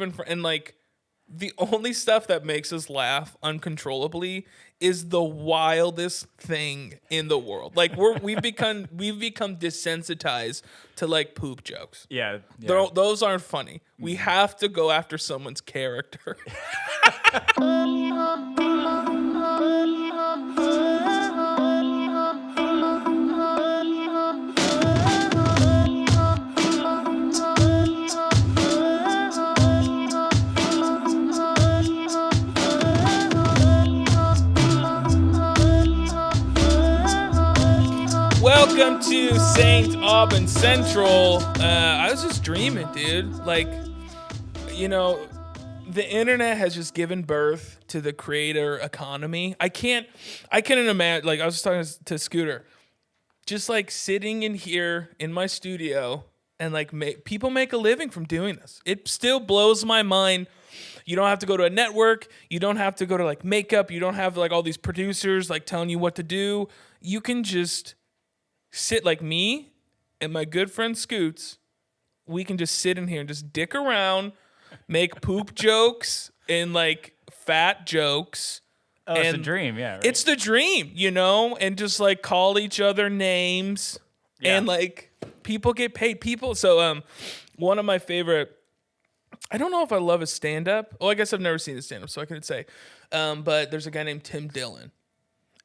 and like the only stuff that makes us laugh uncontrollably is the wildest thing in the world. Like we've become desensitized to like poop jokes. Yeah. Those aren't funny. We have to go after someone's character. Welcome to St. Aubin Central. I was just dreaming, dude. Like, you know, the internet has just given birth to the creator economy. I can't imagine. Like, I was talking to Scooter, just like sitting in here in my studio and like people make a living from doing this. It still blows my mind. You don't have to go to a network. You don't have to go to like makeup. You don't have like all these producers like telling you what to do. You can just sit like me and my good friend Scoots. We can just sit in here and just dick around, make poop jokes and like fat jokes. Oh, it's a dream, yeah. Right? It's the dream, you know, and just like call each other names and like people get paid. So one of my favorite, I don't know if I love his stand-up. Well, I guess I've never seen his stand-up, so I couldn't say. But there's a guy named Tim Dillon.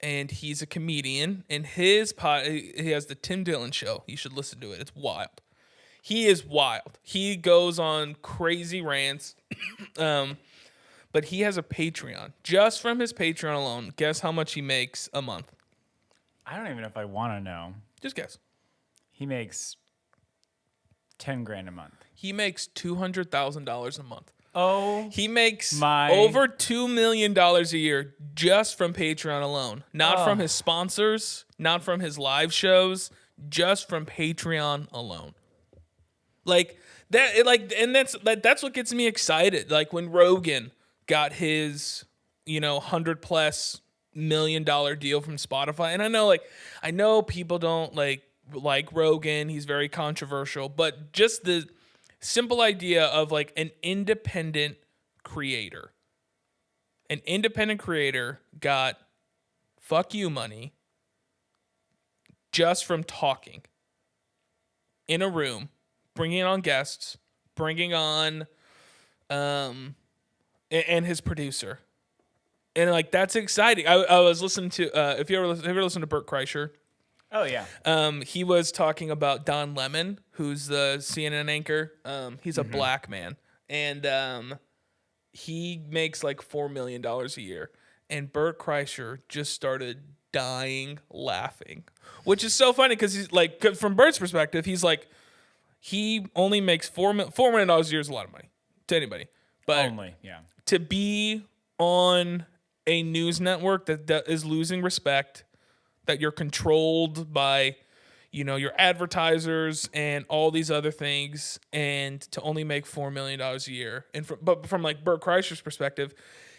And he's a comedian, and he has the Tim Dillon Show. You should listen to it. It's wild. He is wild. He goes on crazy rants, but he has a Patreon. Just from his Patreon alone, guess how much he makes a month? I don't even know if I want to know. Just guess. He makes $10,000 a month. He makes $200,000 a month. Oh, he makes over $2 million a year just from Patreon alone. Not from his sponsors, not from his live shows, just from Patreon alone. Like that, and that's what gets me excited. Like when Rogan got his, $100+ million deal from Spotify, and I know people don't like Rogan. He's very controversial, but just the simple idea of like an independent creator. An independent creator got fuck you money just from talking in a room, bringing on guests, bringing on and his producer. And like that's exciting. I was listening to have you ever listened to Bert Kreischer? Oh, yeah. He was talking about Don Lemon, who's the CNN anchor. He's a black man. And he makes like $4 million a year. And Bert Kreischer just started dying laughing, which is so funny because he's like, from Bert's perspective, he's like, he only makes $4 million a year is a lot of money to anybody. But to be on a news network that is losing respect, that you're controlled by, your advertisers and all these other things, and to only make $4 million a year. But from like Bert Kreischer's perspective,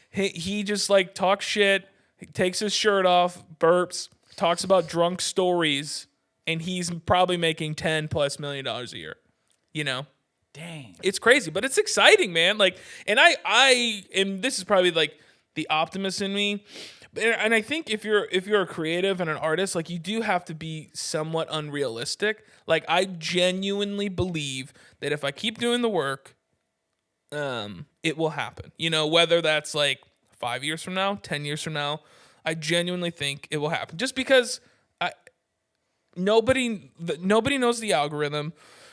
he just like talks shit, he takes his shirt off, burps, talks about drunk stories, and he's probably making $10+ million a year. Dang, it's crazy, but it's exciting, man. Like, and and this is probably like the optimist in me. And I think if you're a creative and an artist, like you do have to be somewhat unrealistic. Like I genuinely believe that if I keep doing the work, it will happen. Whether that's like 5 years from now, 10 years from now, I genuinely think it will happen. Just because nobody knows the algorithm,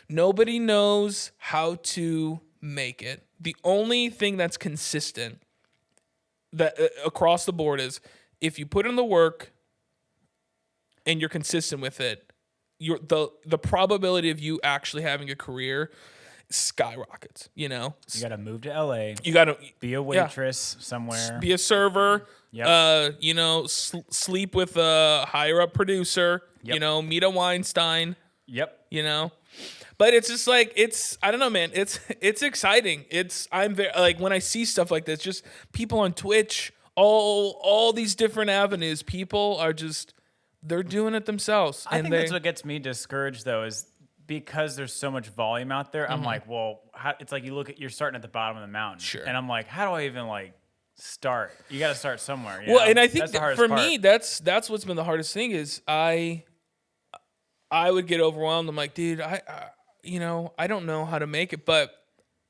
nobody knows how to make it. The only thing that's consistent that across the board is if you put in the work and you're consistent with it, the probability of you actually having a career skyrockets. You got to move to LA. You got to be a waitress somewhere. Be a server. Yep. Sleep with a higher up producer. Yep. Meet a Weinstein. Yep. But it's just like I don't know, man. It's exciting. I'm very like when I see stuff like this, just people on Twitch, all these different avenues. People are just they're doing it themselves. I think that's what gets me discouraged though, is because there's so much volume out there, I'm like, well, it's like you're starting at the bottom of the mountain. Sure. And I'm like, how do I even like start? You got to start somewhere. Well, know? and I think that's the hardest for part. me, that's what's been the hardest thing is I would get overwhelmed. I'm like, dude, I don't know how to make it, but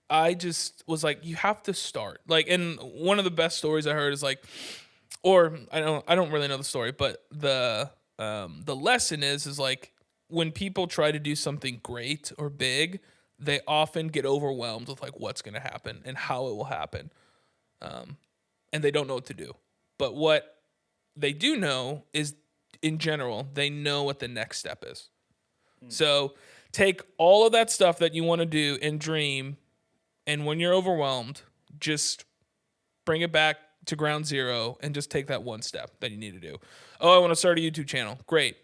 I just was like, you have to start. Like, and one of the best stories I heard is like, or I don't really know the story, but the lesson is like when people try to do something great or big, they often get overwhelmed with like what's going to happen and how it will happen, and they don't know what to do. But what they do know is, in general, they know what the next step is. So take all of that stuff that you want to do and dream, and when you're overwhelmed, just bring it back to ground zero and just take that one step that you need to do. Oh, I want to start a YouTube channel. Great.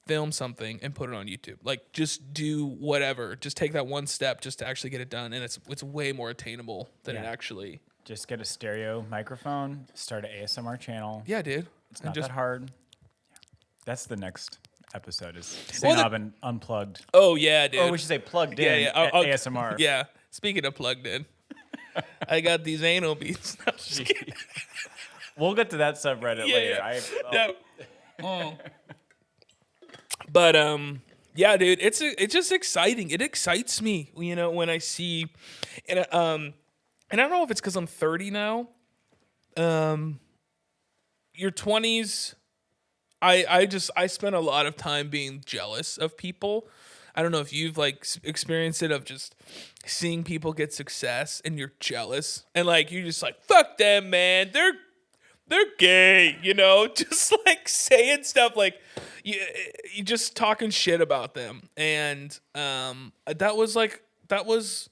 Film something and put it on YouTube. Like, just do whatever. Just take that one step just to actually get it done, and it's way more attainable than it actually. Just get a stereo microphone, start an ASMR channel. Yeah, dude. It's not that hard. Yeah. That's the next episode is St. Aubin Unplugged. Oh, yeah, dude. Or we should say plugged in ASMR. Yeah. Speaking of plugged in, I got these anal beats. No, just kidding. We'll get to that subreddit later. Yeah. But yeah, dude, it's just exciting. It excites me, when I see, and I don't know if it's because I'm 30 now. Your 20s, I spent a lot of time being jealous of people. I don't know if you've like experienced it of just seeing people get success and you're jealous and like you're just like, fuck them, man. They're gay, just like saying stuff like you just talking shit about them. And that was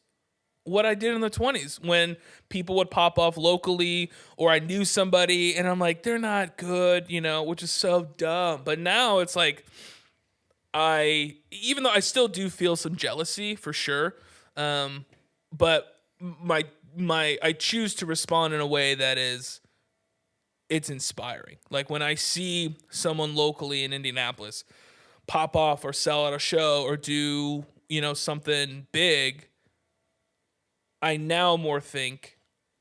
what I did in the 20s when people would pop off locally or I knew somebody and I'm like, they're not good, which is so dumb. But now it's like, even though I still do feel some jealousy for sure, but I choose to respond in a way that it's inspiring. Like when I see someone locally in Indianapolis pop off or sell at a show or do, something big, I now more think,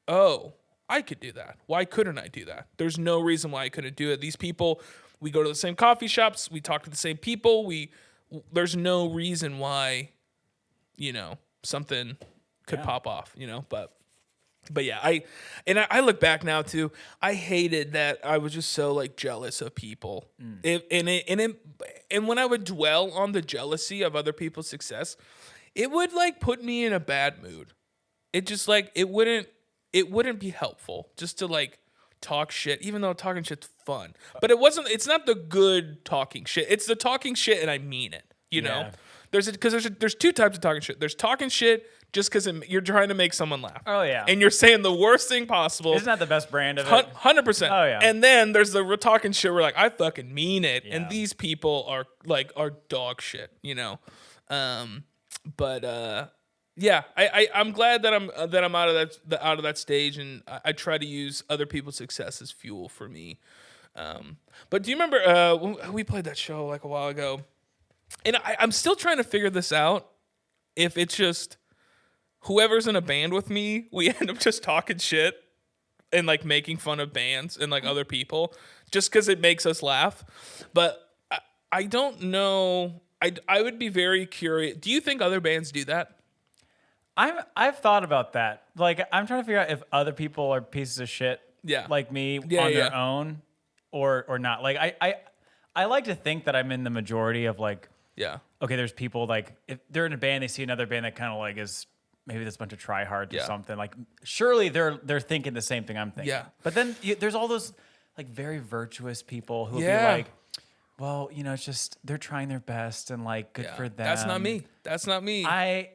oh, I could do that. Why couldn't I do that? There's no reason why I couldn't do it. These people, we go to the same coffee shops, we talk to the same people, there's no reason why, something could pop off, But yeah, I look back now too. I hated that I was just so like jealous of people, and when I would dwell on the jealousy of other people's success, it would like put me in a bad mood. It just like it wouldn't be helpful just to like talk shit, even though talking shit's fun. But it's not the good talking shit. It's the talking shit and I mean it. Know, there's two types of talking shit. There's talking shit just because you're trying to make someone laugh. Oh yeah, and you're saying the worst thing possible. Isn't that the best brand of it? 100%. Oh yeah. And then there's the talking shit where like I fucking mean it, and these people are dog shit. Yeah, I'm glad that I'm out of that stage, and I try to use other people's success as fuel for me. But do you remember when we played that show like a while ago? And I'm still trying to figure this out. If it's just whoever's in a band with me, we end up just talking shit and like making fun of bands and like other people, just because it makes us laugh. But I don't know. I would be very curious. Do you think other bands do that? I've thought about that. Like, I'm trying to figure out if other people are pieces of shit, like me, on their own, or not. Like, I like to think that I'm in the majority of like, okay, there's people like if they're in a band, they see another band that kind of like is maybe this bunch of tryhards or something. Like, surely they're thinking the same thing I'm thinking. Yeah. But then there's all those like very virtuous people who will be like, well, it's just they're trying their best and like good for them. That's not me. That's not me. I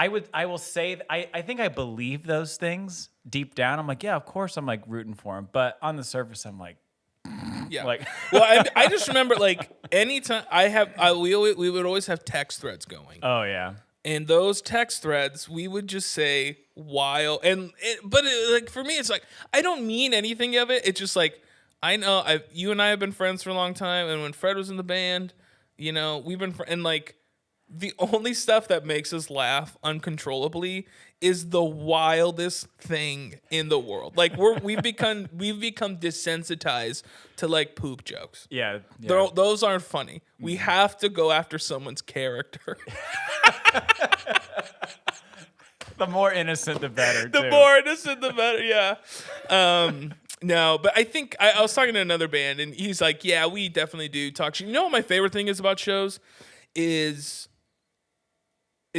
will say I think I believe those things deep down. I'm like, yeah, of course I'm like rooting for them, but on the surface I'm like, like well, I just remember like anytime we would always have text threads going. Oh yeah. And those text threads, we would just say while but like for me, it's like I don't mean anything of it. It's just like I know you and I have been friends for a long time, and when Fred was in the band, we've been and like the only stuff that makes us laugh uncontrollably is the wildest thing in the world. Like we've become desensitized to like poop jokes. Yeah. Those aren't funny. We have to go after someone's character. The more innocent, the better. The more innocent, the better. Yeah. No, but I think I was talking to another band, and he's like, "Yeah, we definitely do talk shit." You know what my favorite thing is about shows is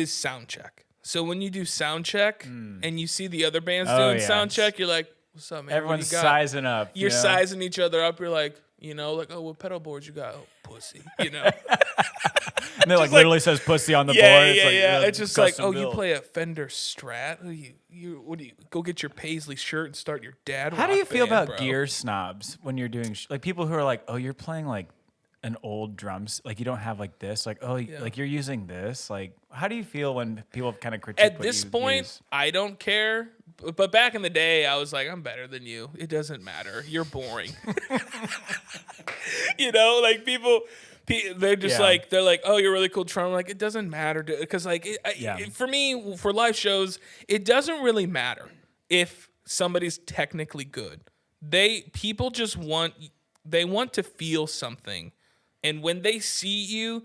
sound check. So when you do sound check and you see the other bands doing sound check, you're like, "What's up, man? Everyone's sizing up. You're sizing each other up. You're like, like, oh, what pedal boards you got? Oh, pussy. And it like literally says pussy on the board. Yeah. It's just like, oh, you play a Fender Strat? What do you go get your Paisley shirt and start your dad? How do you feel about bro? gear snobs when you're doing like people who are like, oh, you're playing like an old drums, like you don't have like this, like like you're using this. Like, how do you feel when people kind of critique? At this point, I don't care. But back in the day, I was like, I'm better than you. It doesn't matter. You're boring. Like people. They're just they're like, oh, you're really cool drummer. Like, it doesn't matter because for me, for live shows, it doesn't really matter if somebody's technically good. People just want to feel something, and when they see you,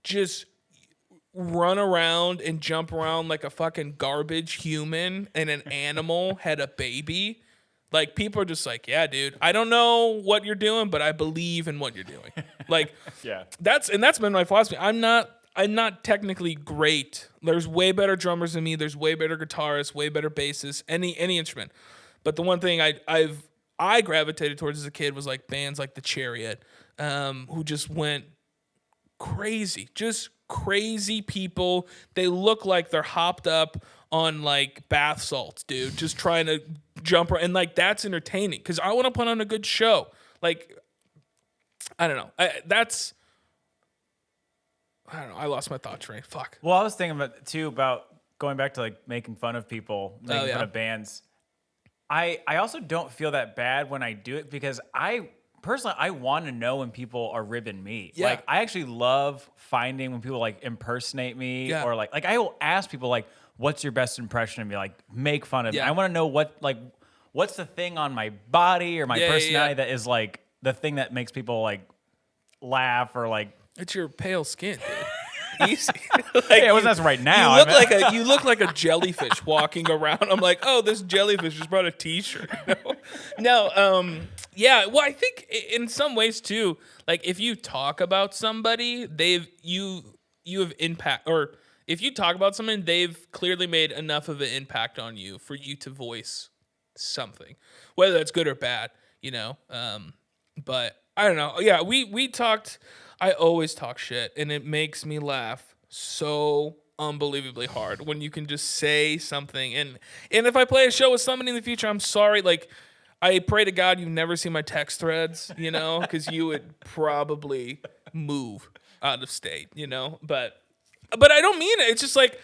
just run around and jump around like a fucking garbage human and an animal had a baby. Like, people are just like, yeah, dude, I don't know what you're doing, but I believe in what you're doing. Like, that's been my philosophy. I'm not technically great. There's way better drummers than me. There's way better guitarists, way better bassists, any instrument. But the one thing I gravitated towards as a kid was like bands like The Chariot, who just went crazy, just crazy people. They look like they're hopped up on like bath salts, dude, just trying to jump around. And like, that's entertaining because I want to put on a good show. Like, I don't know. I don't know. I lost my thought train. Fuck. Well, I was thinking about going back to like making fun of people, making fun of bands. I also don't feel that bad when I do it because I want to know when people are ribbing me. Yeah. Like, I actually love finding when people like impersonate me or like I will ask people like, what's your best impression of me? Like, make fun of me. I want to know what's the thing on my body or my personality that is like the thing that makes people like laugh or like. It's your pale skin, dude. Easy. It wasn't right now. You look like a jellyfish walking around. I'm like, oh, this jellyfish just brought a T-shirt. No. Well, I think in some ways too, like if you talk about somebody, you have impact, or if you talk about someone, they've clearly made enough of an impact on you for you to voice something, whether that's good or bad. But I don't know. Yeah, we talked. I always talk shit, and it makes me laugh so unbelievably hard when you can just say something. And if I play a show with somebody in the future, I'm sorry. Like, I pray to God you never see my text threads, because you would probably move out of state, But I don't mean it. It's just like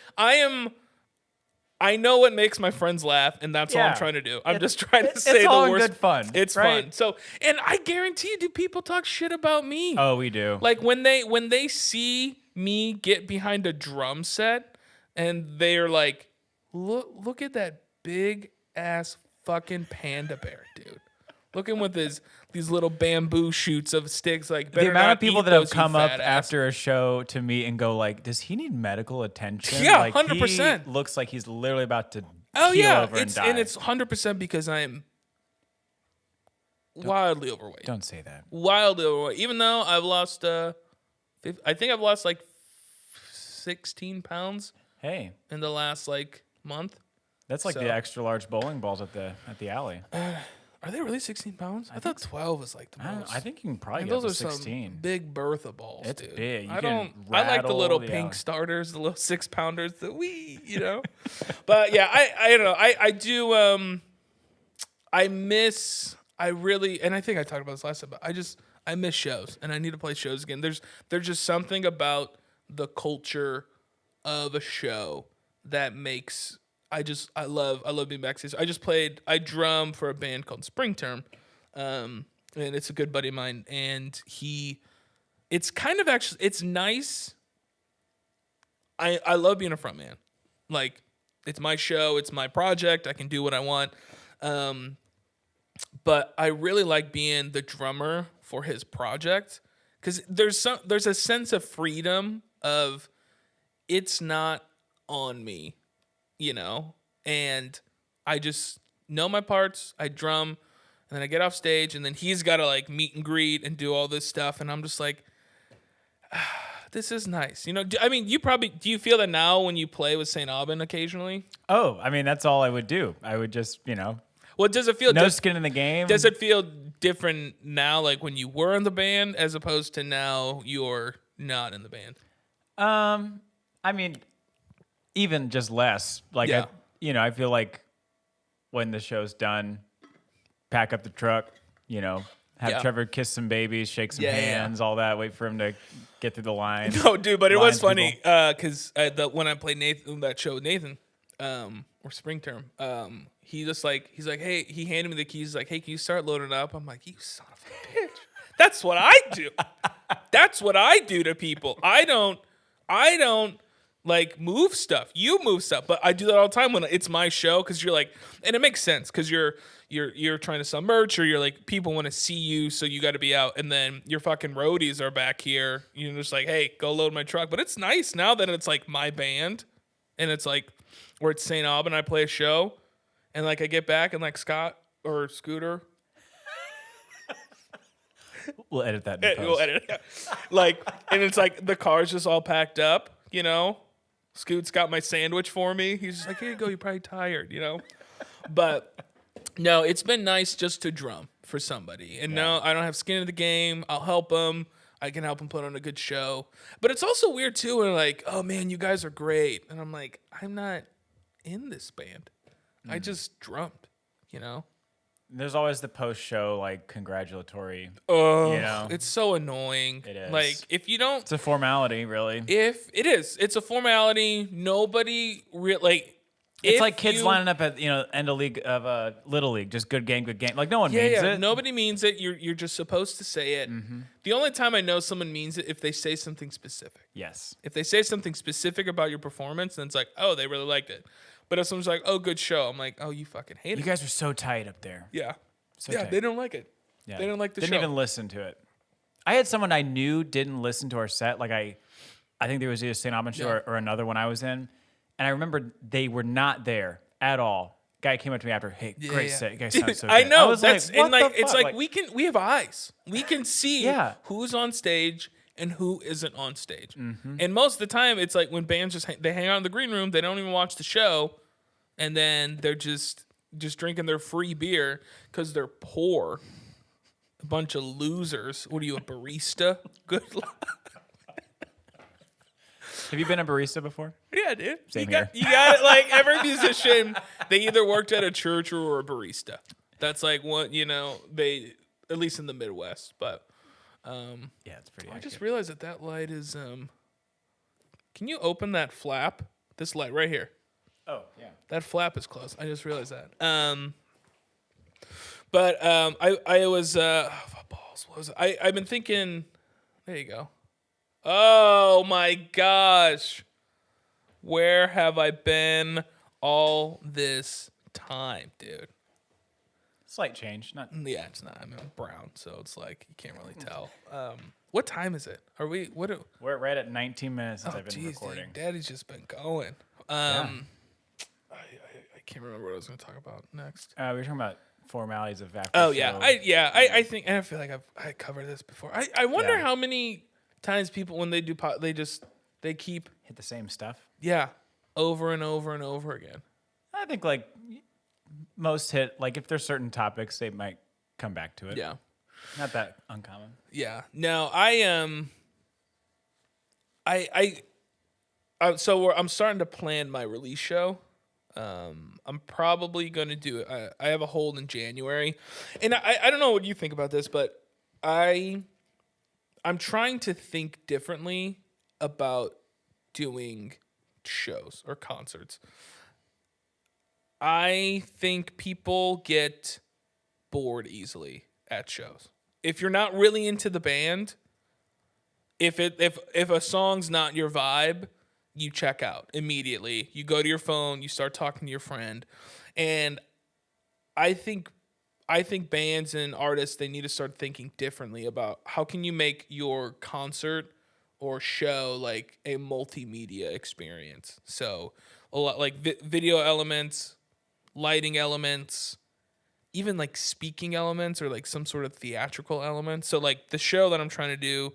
I know what makes my friends laugh, and that's all I'm trying to do. I'm just trying to say the worst. It's all good fun. It's right? Fun. So, and I guarantee you, do people talk shit about me? Oh, we do. Like when they see me get behind a drum set, and they're like, look at that big ass fucking panda bear, dude. Looking with these little bamboo shoots of sticks, like the amount of people that have come up after a show to me and go like, "Does he need medical attention?" Yeah, like, 100%. He looks like he's literally about to keel over and die. And it's 100% because I am wildly overweight. Don't say that. Wildly overweight. Even though I've lost, I think I've lost like 16 pounds. Hey, in the last like month. That's like the extra large bowling balls at the alley. Are they really 16 pounds? I thought 12 was like the most. I think you can probably get those up are to 16. Some big Bertha balls, it's dude. Big. I like the little pink starters, the little 6-pounders, the wee, But yeah, I don't know. I do. I really, and I think I talked about this last time, but I miss shows, and I need to play shows again. There's just something about the culture of a show that makes. I love being backstage. I drum for a band called Spring Term, and it's a good buddy of mine. And it's kind of actually, it's nice I love being a front man. Like, it's my show, it's my project, I can do what I want. But I really like being the drummer for his project because there's a sense of freedom of it's not on me, you know, and I just know my parts. I drum, and then I get off stage, and then he's got to like meet and greet and do all this stuff, and I'm just like, this is nice, you know. I mean, do you feel that now when you play with St. Aubin occasionally? Oh, I mean, that's all I would do. I would just, you know. Well, does it feel no skin in the game? Does it feel different now, like when you were in the band, as opposed to now you're not in the band? I mean, even just less. Like, yeah. I feel like when the show's done, pack up the truck, you know, have Trevor kiss some babies, shake some hands, all that. Wait for him to get through the line. No, dude, but it was funny because when I played that show with Nathan, or Spring Term, he's like, hey, he handed me the keys. He's like, hey, can you start loading up? I'm like, you son of a bitch. That's what I do. That's what I do to people. I don't like move stuff. You move stuff, but I do that all the time when it's my show because you're like, and it makes sense because you're trying to sell merch, or you're like, people want to see you, so you got to be out, and then your fucking roadies are back here. You're just like, hey, go load my truck. But it's nice now that it's like my band, and it's like where it's St. Aubin, I play a show, and like I get back and like Scott or Scooter. We'll edit that in post. We'll edit it. Like, and it's like the car's just all packed up, you know? Scoot's got my sandwich for me. He's just like, here you go, you're probably tired, you know? But no, it's been nice just to drum for somebody. And no, I don't have skin in the game. I'll help them. I can help them put on a good show. But it's also weird too when like, oh man, you guys are great. And I'm like, I'm not in this band. I just drummed, you know? There's always the post-show, like, congratulatory. Oh, you know? It's so annoying. It is. Like, if you don't... It's a formality, really. If it is. It's a formality. Nobody... It's like kids lining up at, end of league of Little League. Just good game, good game. Like, no one means it. Nobody means it. You're just supposed to say it. Mm-hmm. The only time I know someone means it if they say something specific. Yes. If they say something specific about your performance, then it's like, oh, they really liked it. But if someone's like, oh, good show, I'm like, oh, you fucking hate it. You guys were so tight up there. Yeah. So tight. They don't like it. Yeah. They don't like the show. Didn't even listen to it. I had someone I knew didn't listen to our set. Like, I think there was either St. Aubin show or another one I was in. And I remember they were not there at all. Guy came up to me after, hey, great set. You guys sound so good. I know. I was that's, like, what the fuck? It's like we have eyes. We can see who's on stage and who isn't on stage. Mm-hmm. And most of the time, it's like when bands they hang out in the green room, they don't even watch the show. And then they're just drinking their free beer because they're poor. A bunch of losers. What are you, a barista? Good luck. Have you been a barista before? Yeah, dude. Same here. You got it. Like, every musician, they either worked at a church or were a barista. That's like what, they, at least in the Midwest. But, yeah, it's pretty accurate. I just realized that light is, can you open that flap? This light right here. Oh, yeah. That flap is closed. I just realized that. I was balls. What was it? I've been thinking. There you go. Oh my gosh, where have I been all this time, dude? Slight change, not. Yeah, it's not. I'm in brown, so it's like you can't really tell. What time is it? Are we? We're right at 19 minutes since I've been recording. Dude, Daddy's just been going. I can't remember what I was going to talk about next. We were talking about formalities of after. Oh yeah, I think, and I feel like I covered this before. I wonder how many times people when they do they keep hit the same stuff. Yeah, over and over and over again. I think like most hit, like if there's certain topics, they might come back to it. Yeah, not that uncommon. Yeah. No, so I'm starting to plan my release show. I'm probably going to do it. I have a hold in January. And I don't know what you think about this, but I'm trying to think differently about doing shows or concerts. I think people get bored easily at shows. If you're not really into the band, if a song's not your vibe, you check out immediately. You go to your phone, you start talking to your friend. And I think bands and artists, they need to start thinking differently about how can you make your concert or show like a multimedia experience. So a lot like video elements, lighting elements, even like speaking elements or like some sort of theatrical element. So like the show that I'm trying to do,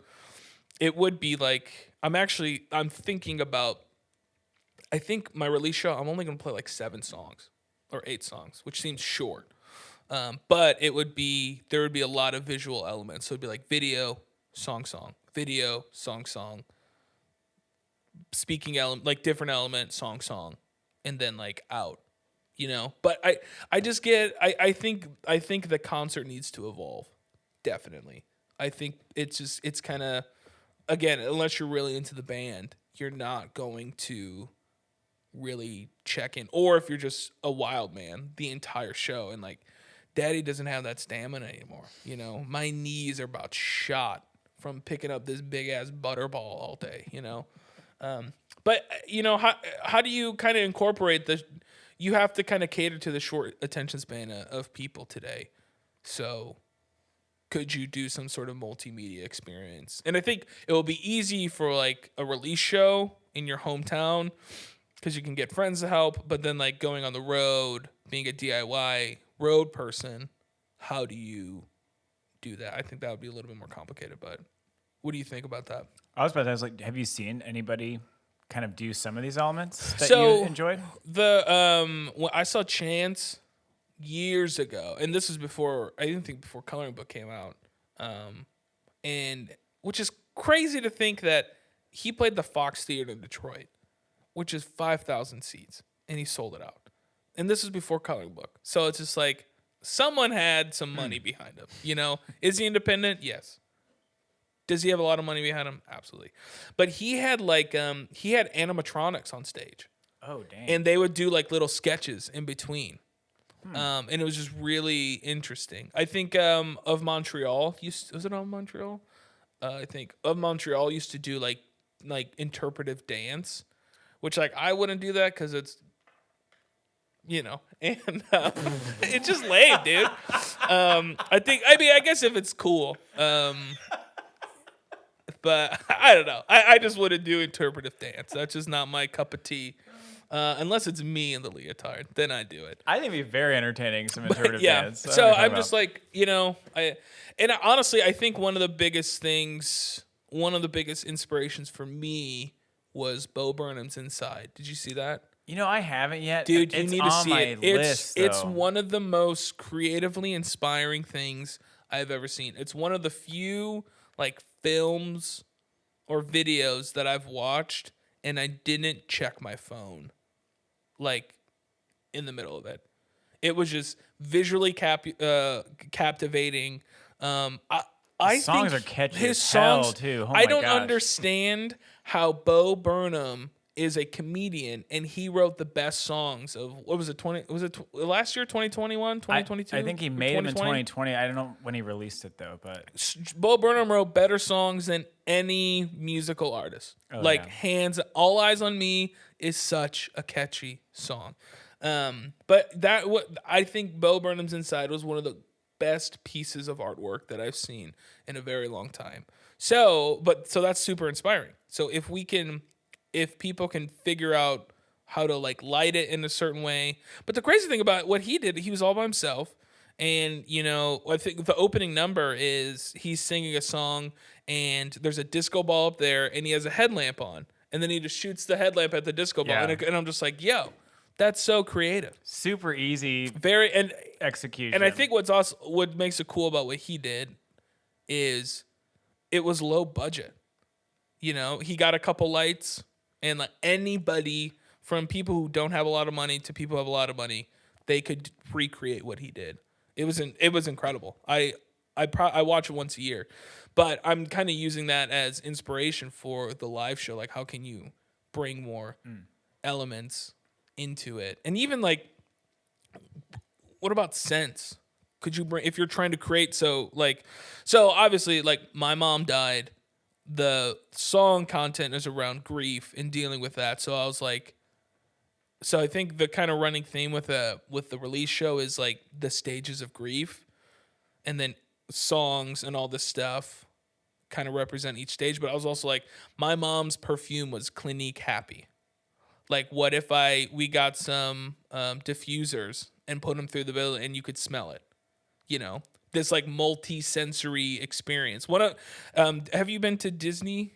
it would be like I'm thinking about, I think my release show, I'm only going to play like 7 songs or 8 songs, which seems short. But there would be a lot of visual elements. So it'd be like video, song, video, song, speaking element, like different element, song, and then like out, But I think the concert needs to evolve. Definitely. I think it's kind of, again, unless you're really into the band, you're not going to really check in. Or if you're just a wild man, the entire show, and like, Daddy doesn't have that stamina anymore. My knees are about shot from picking up this big ass butterball all day. But how do you kind of incorporate the? You have to kind of cater to the short attention span of people today. So, could you do some sort of multimedia experience? And I think it will be easy for like a release show in your hometown because you can get friends to help. But then like going on the road, being a DIY road person, how do you do that? I think that would be a little bit more complicated, but what do you think about that? I was about to ask, like, have you seen anybody kind of do some of these elements that you enjoyed? When I saw Chance years ago, and this was before, I didn't think before Coloring Book came out, and which is crazy to think that he played the Fox Theater in Detroit, which is 5,000 seats, and he sold it out. And this is before Coloring Book. So it's just like someone had some money behind him. Is he independent? Yes. Does he have a lot of money behind him? Absolutely. But he had he had animatronics on stage. Oh, dang. And they would do like little sketches in between. And it was just really interesting. I think Of Montreal, was it Of Montreal? I think Of Montreal used to do like interpretive dance, which like I wouldn't do that because it's, and it's just lame, dude. I guess if it's cool, but I don't know. I just wouldn't do interpretive dance. That's just not my cup of tea. Unless it's me in the leotard, then I do it. I think it'd be very entertaining, some interpretive dance. So I'm just like, honestly, I think one of the biggest inspirations for me was Bo Burnham's Inside. Did you see that? I haven't yet. Dude, you need to see it. It's though. one of the most creatively inspiring things I've ever seen. It's one of the few like films or videos that I've watched and I didn't check my phone like in the middle of it. It was just visually captivating. His songs are catchy as hell too. Oh I don't understand how Bo Burnham is a comedian and he wrote the best songs of, what was it, last year, 2021, 2022? I think he made them in 2020. I don't know when he released it though, but Bo Burnham wrote better songs than any musical artist. Hands, All Eyes on Me is such a catchy song. But I think Bo Burnham's Inside was one of the best pieces of artwork that I've seen in a very long time. So that's super inspiring. So if people can figure out how to like light it in a certain way. But the crazy thing about what he did, he was all by himself. And, I think the opening number is he's singing a song and there's a disco ball up there and he has a headlamp on. And then he just shoots the headlamp at the disco ball. And I'm just like, yo, that's so creative. Super easy. Execution. And I think what makes it cool about what he did is it was low budget. He got a couple lights. And like anybody, from people who don't have a lot of money to people who have a lot of money, they could recreate what he did. It was incredible. I watch it once a year, but I'm kind of using that as inspiration for the live show. Like, how can you bring more elements into it? And even like, what about scents? Could you bring, if you're trying to create? So obviously, like my mom died the song content is around grief and dealing with that. So I was like, so I think the kind of running theme with the release show is like the stages of grief, and then songs and all this stuff kind of represent each stage. But I was also like, my mom's perfume was Clinique Happy. Like, what if we got some diffusers and put them through the building and you could smell it? You know, this like multi-sensory experience. Have you been to Disney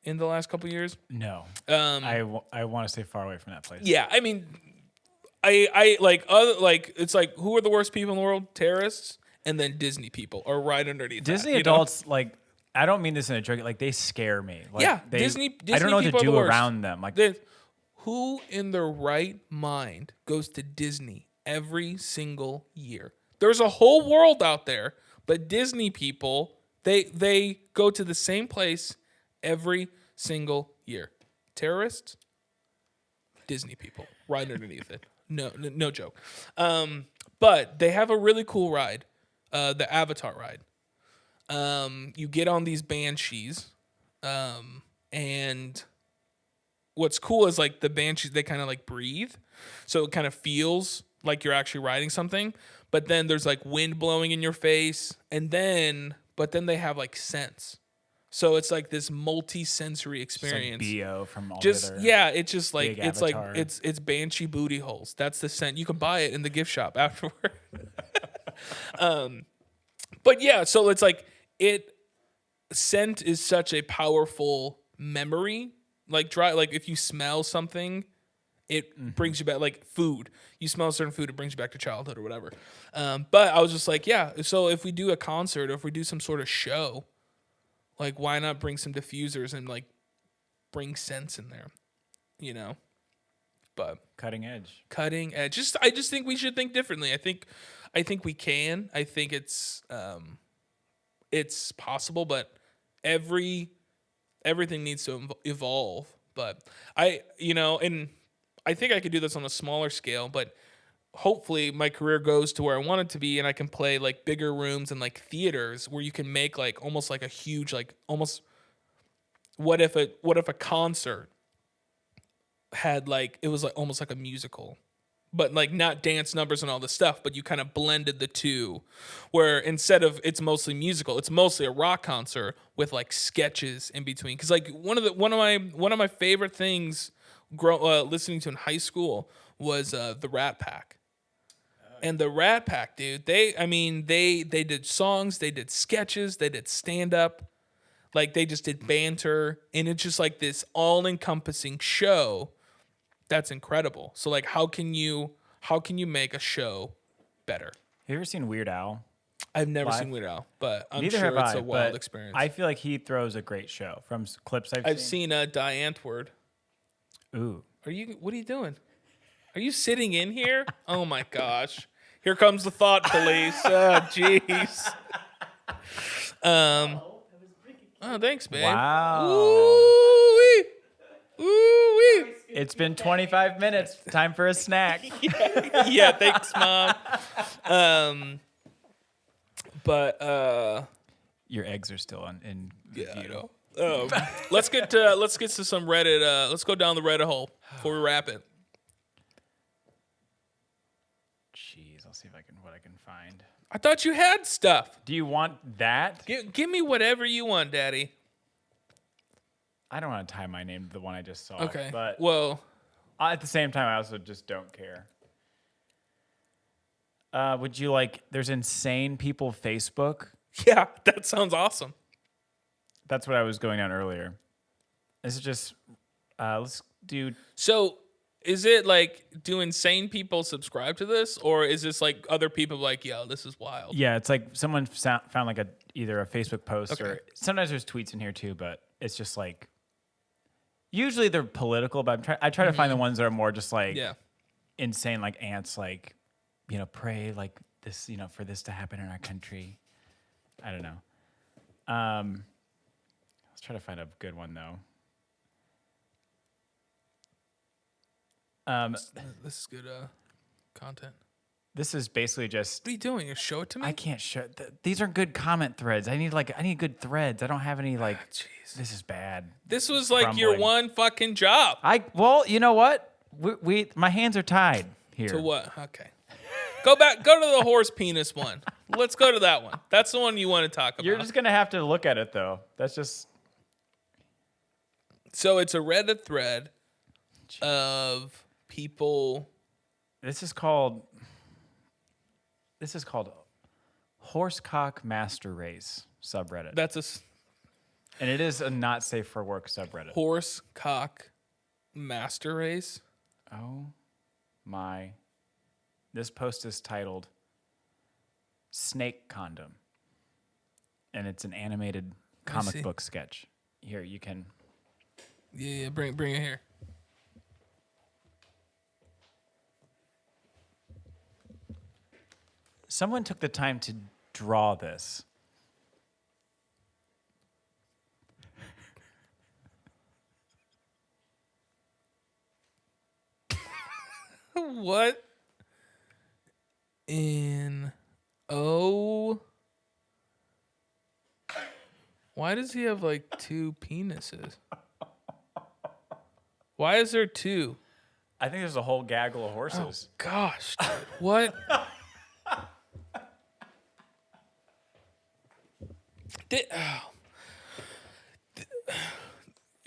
in the last couple of years? No. I want to stay far away from that place. Yeah, I mean, I like it's like, who are the worst people in the world? Terrorists, and then Disney people are right underneath. Disney adults, like, I don't mean this in a joke. Like, they scare me. Like, yeah, Disney. I don't know what to do around them. Like, who in their right mind goes to Disney every single year? There's a whole world out there, but Disney people, they go to the same place every single year. Terrorists, Disney people, right underneath it. No joke. But they have a really cool ride, the Avatar ride. You get on these banshees, and what's cool is like the banshees, they kind of like breathe, so it kind of feels like you're actually riding something. But then there's like wind blowing in your face, but then they have like scents. So it's like this multi-sensory experience. Just like BO from all just the other it's just like it's Avatar. Like it's banshee booty holes. That's the scent. You can buy it in the gift shop afterward. But yeah, so it's like scent is such a powerful memory. Like if you smell something, it brings you back, like food. You smell a certain food, it brings you back to childhood or whatever. But I was just like, yeah, so if we do a concert, or if we do some sort of show, like, why not bring some diffusers and like bring scents in there, you know? But cutting edge. I just think we should think differently. I think we can. I think it's possible, but everything needs to evolve. But and I think I could do this on a smaller scale, but hopefully my career goes to where I want it to be, and I can play like bigger rooms and like theaters where you can make like almost like a huge, like almost, what if a concert had like, it was like almost like a musical, but like not dance numbers and all this stuff, but you kind of blended the two, where instead of it's mostly musical, it's mostly a rock concert with like sketches in between. Because like one of my favorite things listening to in high school was the Rat Pack. And the Rat Pack, dude, they did songs, they did sketches, they did stand up, like they just did banter, and it's just like this all-encompassing show that's incredible. So like, how can you make a show better? Have you ever seen Weird Al? I've never seen Weird Al, but I'm Neither sure have it's a wild experience. I feel like he throws a great show from clips I've seen. Die Antwoord. Ooh. What are you doing? Are you sitting in here? Oh my gosh. Here comes the thought police. Oh, jeez. Oh, thanks, babe. Wow. Ooh-wee. Ooh-wee. It's been 25 minutes. Time for a snack. Yeah, thanks, Mom. But your eggs are still in yeah, I know. Let's get to some Reddit. Let's go down the Reddit hole before we wrap it. Jeez, I'll see what I can find. I thought you had stuff. Do you want that? Give me whatever you want, Daddy. I don't want to tie my name to the one I just saw. Okay. But well, at the same time, I also just don't care. Would you like? There's insane people Facebook. Yeah, that sounds awesome. That's what I was going on earlier. This is just let's do. So, is it like, do insane people subscribe to this, or is this like other people like, yo, this is wild? Yeah, it's like someone found like either a Facebook post, okay, or sometimes there's tweets in here too, but it's just like usually they're political, but I try to find the ones that are more just like insane, like ants, like, pray like this, for this to happen in our country. I don't know. Let's try to find a good one though. This is good content. This is basically just. What are you doing? You show it to me? I can't show. These are good comment threads. I need good threads. I don't have any like. Jeez. This is bad. This was like your one fucking job. Well, you know what? My hands are tied here. To what? Okay. Go to the horse penis one. Let's go to that one. That's the one you want to talk about. You're just gonna have to look at it though. That's just. So it's a Reddit thread of people. This is called Horsecock Master Race subreddit. And it is a not safe for work subreddit. Horsecock Master Race. Oh my. This post is titled Snake Condom. And it's an animated comic book sketch. Here, you can. Yeah, bring it here. Someone took the time to draw this. What? Why does he have like two penises? Why is there two? I think there's a whole gaggle of horses. Oh, gosh, dude. What?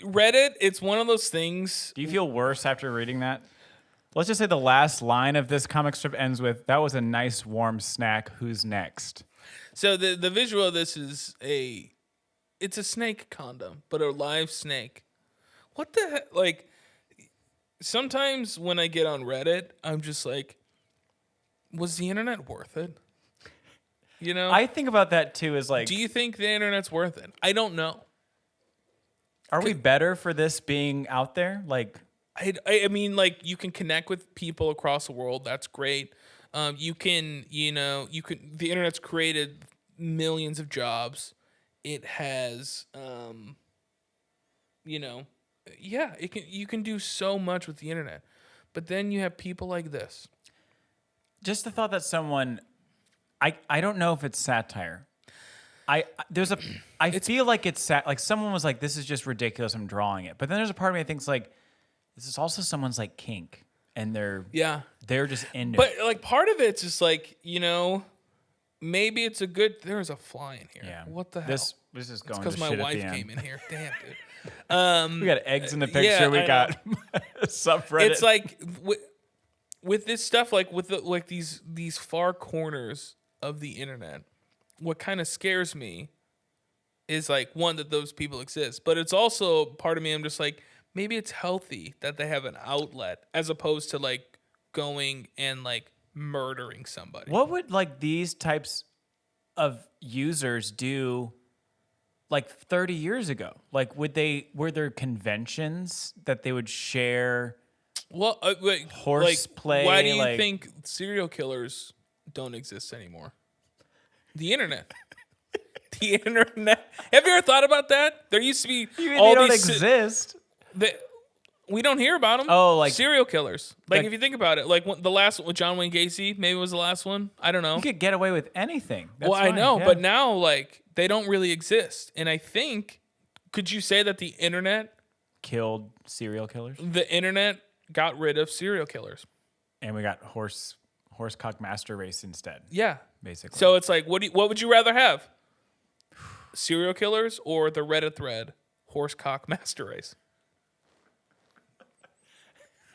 Reddit, it's one of those things. Do you feel worse after reading that? Let's just say the last line of this comic strip ends with, "That was a nice warm snack. Who's next?" So the visual of this is it's a snake condom, but a live snake. What the heck? Like, sometimes when I get on Reddit, I'm just like, was the internet worth it? You know? I think about that too as like, do you think the internet's worth it? I don't know. Are we better for this being out there? Like, I mean, like, you can connect with people across the world. That's great. The internet's created millions of jobs. It has, you can do so much with the internet. But then you have people like this. Just the thought that someone, I don't know if it's satire. I feel like it's like someone was like, this is just ridiculous, I'm drawing it. But then there's a part of me that thinks like, this is also someone's like kink, and they're just into but it. But like part of it's just like, maybe it's a good. There's a fly in here. Yeah. What the hell? This is going. Because my wife came in here. Damn, dude. We got eggs in the picture. We got subreddit. It's like with this stuff, like with these far corners of the internet. What kind of scares me is like, one, that those people exist, but it's also part of me. I'm just like, maybe it's healthy that they have an outlet as opposed to like going and like murdering somebody. What would like these types of users do like 30 years ago? Like, were there conventions that they would share? Well, horseplay. Why do you think serial killers don't exist anymore? The internet. The internet. Have you ever thought about that? There used to be they don't exist. We don't hear about them. Oh, like serial killers. Like if you think about it, like the last one with John Wayne Gacy, maybe was the last one. I don't know. You could get away with anything. That's fine. I know, but now like they don't really exist. And I think, could you say that the internet killed serial killers? The internet got rid of serial killers, and we got horsecock master race instead. Yeah, basically. So it's like, what would you rather have? Serial killers or the Reddit thread horsecock master race?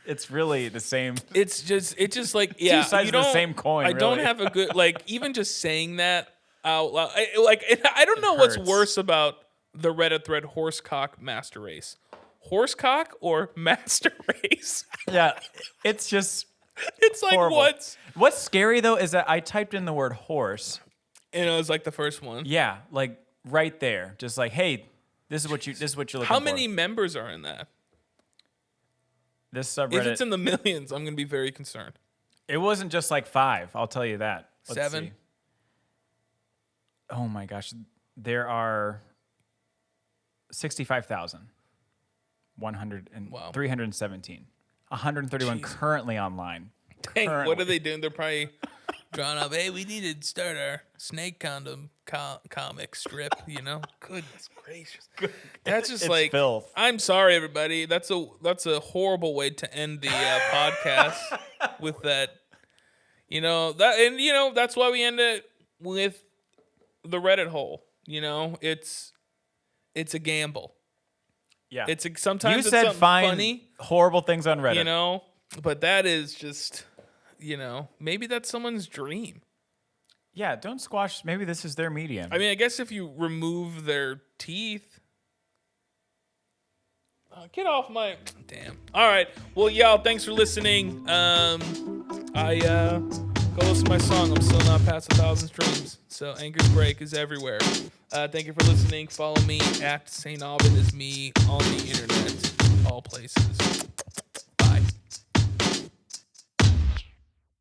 It's really the same. It's just like, yeah, two sides of the same coin. I don't have a good, like, even just saying that out loud. I don't know what's worse about the Reddit thread horsecock master race. Horsecock or master race? Yeah, it's just. It's like horrible. What's scary though is that I typed in the word horse, and it was like the first one. Yeah, like right there, just like, hey, this is what you're looking for. How many members are in that? This subreddit. If it's in the millions, I'm gonna be very concerned. It wasn't just like 5. I'll tell you that. Let's 7. See. Oh my gosh, there are 317. 131 currently online. Dang, what are they doing? They're probably drawn up. Hey, we need to start our snake condom comic strip. Goodness gracious, that's just like filth. I'm sorry, everybody. That's a horrible way to end the podcast with that. That's why we end it with the Reddit hole. It's a gamble. Yeah, sometimes you said it's find funny, horrible things on Reddit. But that is just, maybe that's someone's dream. Yeah, don't squash. Maybe this is their medium. I mean, I guess if you remove their teeth. Get off my. Damn. All right. Well, y'all, thanks for listening. I go listen to my song. I'm still not past 1,000 streams. So Anchor's Break is everywhere. Thank you for listening. Follow me at St. Aubin is me on the internet. All places.